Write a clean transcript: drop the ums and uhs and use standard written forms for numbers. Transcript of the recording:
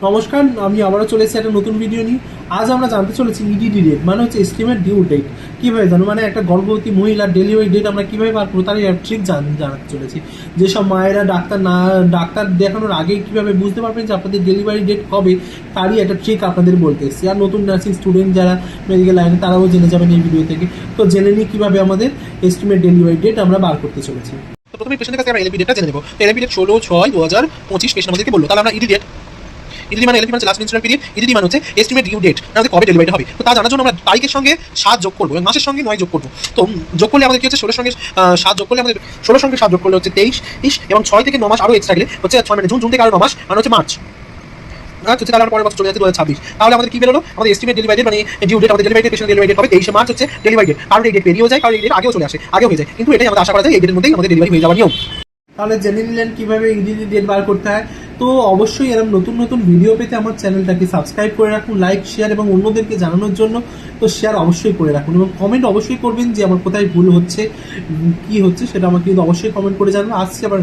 নমস্কার, আমি আবারও চলে এসেছি একটা নতুন ভিডিও নিয়ে। আজ আমরা জানতে চলেছি ইডিডি ডেট মানে হচ্ছে এস্টিমেট ডিউ ডেট। কীভাবে জানো, মানে একটা গর্ভবতী মহিলার ডেলিভারি ডেট আমরা কীভাবে বার করবো তার ট্রিক জানাতে চলেছি। যেসব মায়েরা ডাক্তার দেখানোর আগে কীভাবে বুঝতে পারবেন যে আপনাদের ডেলিভারি ডেট কবে, তারই একটা ট্রিক আপনাদের বলতে এসেছি। আর নতুন নার্সিং স্টুডেন্ট যারা মেডিকেল লাইনে তারাও জেনে যাবেন এই ভিডিও থেকে। তো জেনে নিই কীভাবে আমাদের এস্টিমেট ডেলিভারি ডেট আমরা বার করতে চলেছি। তো প্রথমে পেশেন্টের কাছে আমরা এলএপি ডেটটা জেনে নেব। এলএপি ডেট 16/6/2025 পেশেন্ট আমাদেরকে বললো। তাহলে আমরা ইডি ডেট, ইডি মানে এলএপি মানে লাস্ট মেনস্ট্রুয়াল পিরিয়ড, ইডি মানে হচ্ছে এস্টিমেট ডিউ ডেট, আমাদের কবে ডেলিভারি হবে। তো তা জানার জন্য আমরা তারিখের সঙ্গে 7 যোগ করবো এবং মাসের সঙ্গে 9 যোগ করবো। তো যোগ করলে আমাদের কি হচ্ছে, 16 সঙ্গে 7 যোগ করলে আমাদের 16 সঙ্গে 7 যোগ করলে হচ্ছে 23 এবং 6 থেকে 9 মাস আরও এক্সট্রা গেলে হচ্ছে 6 মানে জুন থেকে আরও 9 মাস মানে হচ্ছে মার্চ। আচ্ছা, তাহলে আমরা পরের বছর চলে যাচ্ছে 2026। তাহলে আমাদের কি বেরোলো, আমাদের এস্টিমেট ডেলিভারি ডেট মানে ডিউ ডেট, আমাদের delivery date, patient delivery date হবে 23 মার্চ হচ্ছে ডেলিভারি ডেট। কারণ এই ডেট পেরিয়েও যায়, কারণ এই ডেট আগেও চলে আসে, আগেও হয়ে যায়, কিন্তু এটাই আমাদের আশা করা যায় এই ডেটের মধ্যেই আমাদের ডেলিভারি হয়ে যাওয়ার নিয়ম। তাহলে জেনে নিলেন কীভাবে ইডিডি ডেট বার করতে হয়। তো অবশ্যই এরকম নতুন নতুন ভিডিও পেতে আমার চ্যানেলটাকে সাবস্ক্রাইব করে রাখুন, লাইক শেয়ার এবং অন্যদেরকে জানানোর জন্য তো শেয়ার অবশ্যই করে রাখুন এবং কমেন্ট অবশ্যই করবেন যে আমার কোথায় ভুল হচ্ছে, কী হচ্ছে সেটা আমাকে কিন্তু অবশ্যই কমেন্ট করে জানান। আসছে আবার